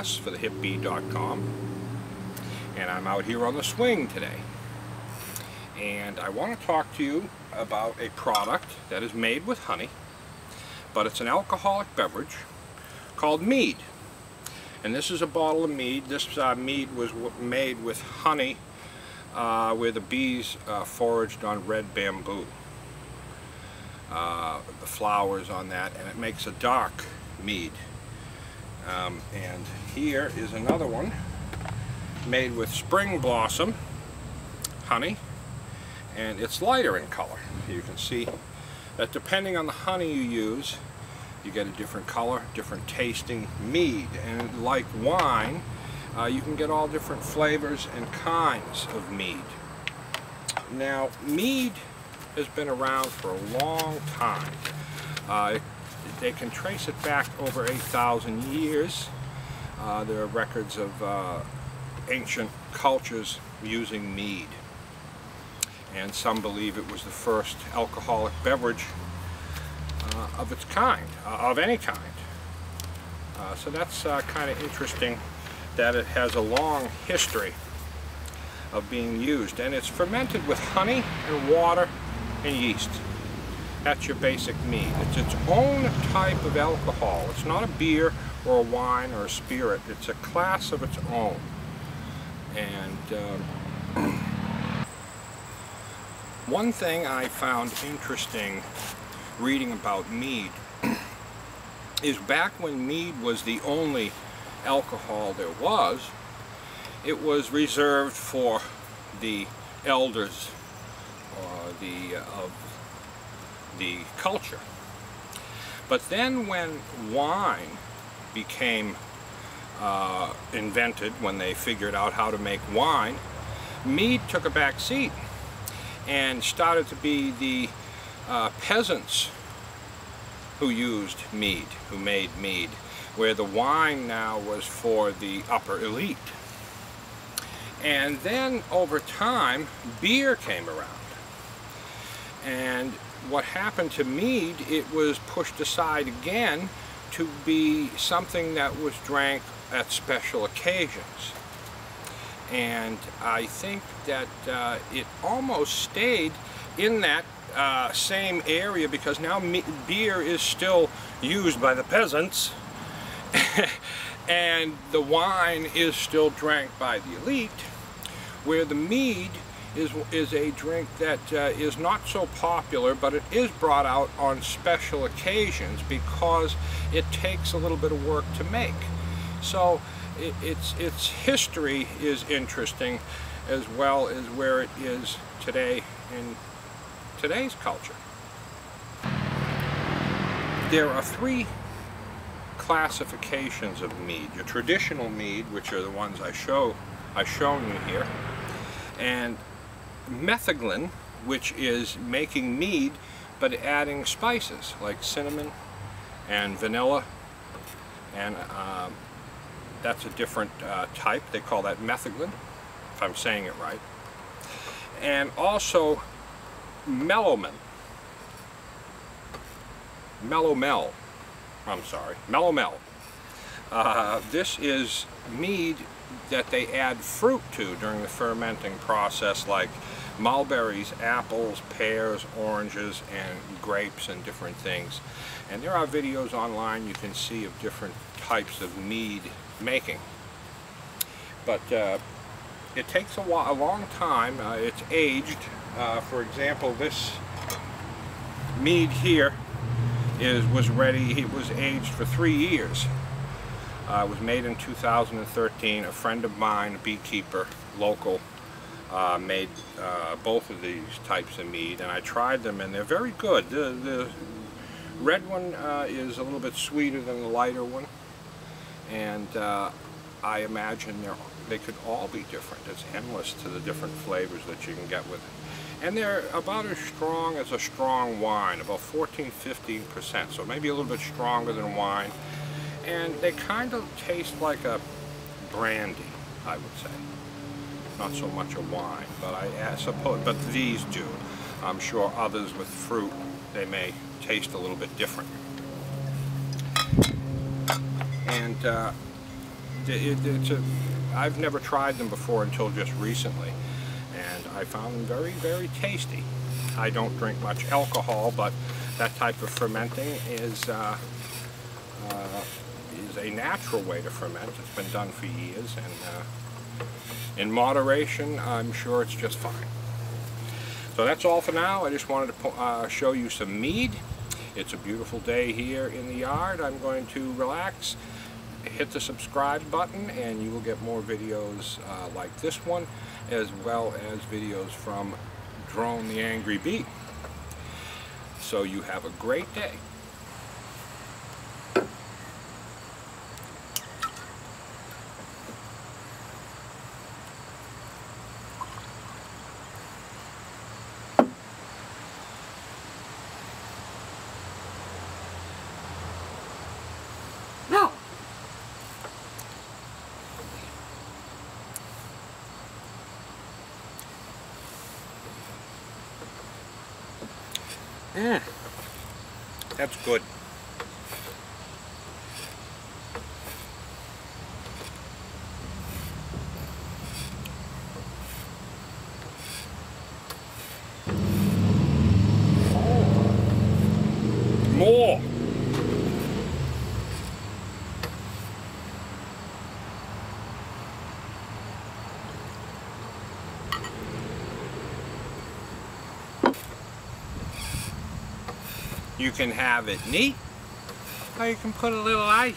Wes for thehipbee.com, and I'm out here on the swing today. And I want to talk to you about a product that is made with honey, but it's an alcoholic beverage called Mead. And this is a bottle of Mead. This Mead was made with honey where the bees foraged on red bamboo. The flowers on that, and it makes a dark mead. And here is another one made with spring blossom honey, and it's lighter in color. You can see that depending on the honey you use, you get a different color, different tasting mead. And like wine, you can get all different flavors and kinds of mead. Now, mead has been around for a long time. They can trace it back over 8,000 years. There are records of ancient cultures using mead. And some believe it was the first alcoholic beverage of its kind, of any kind. So that's kind of interesting that it has a long history of being used. And it's fermented with honey and water and yeast. That's your basic mead. It's its own type of alcohol. It's not a beer or a wine or a spirit. It's a class of its own. And one thing I found interesting reading about mead is back when mead was the only alcohol there was, it was reserved for the elders of the culture. But then when wine became invented, when they figured out how to make wine, mead took a back seat and started to be the peasants who used mead, who made mead, where the wine now was for the upper elite. And then over time, beer came around. And what happened to mead, it was pushed aside again to be something that was drank at special occasions. And I think that it almost stayed in that same area, because now beer is still used by the peasants and the wine is still drank by the elite, where the mead is a drink that is not so popular, but it is brought out on special occasions because it takes a little bit of work to make. So its history is interesting, as well as where it is today in today's culture. There are three classifications of mead. Your traditional mead, which are the ones I've shown you here, and metheglin, which is making mead but adding spices like cinnamon and vanilla, and that's a different type. They call that metheglin, if I'm saying it right. And also mellowmel. This is mead that they add fruit to during the fermenting process, like mulberries, apples, pears, oranges, and grapes, and different things. And there are videos online you can see of different types of mead making. But it takes a long time. It's aged. For example, this mead here was ready. It was aged for 3 years. It was made in 2013. A friend of mine, a beekeeper, local, made both of these types of mead, and I tried them, and they're very good. The red one is a little bit sweeter than the lighter one, and I imagine they could all be different. It's endless to the different flavors that you can get with it. And they're about as strong as a strong wine, about 14–15%, so maybe a little bit stronger than wine. And they kind of taste like a brandy, I would say. Not so much a wine, but I suppose, but these do. I'm sure others with fruit, they may taste a little bit different. And I've never tried them before until just recently, and I found them very, very tasty. I don't drink much alcohol, but that type of fermenting is a natural way to ferment. It's been done for years, and in moderation, I'm sure it's just fine. So that's all for now. I just wanted to show you some mead. It's a beautiful day here in the yard. I'm going to relax, hit the subscribe button, and you will get more videos like this one, as well as videos from Drone the Angry Bee. So you have a great day. No. That's good. More. You can have it neat, or you can put a little ice.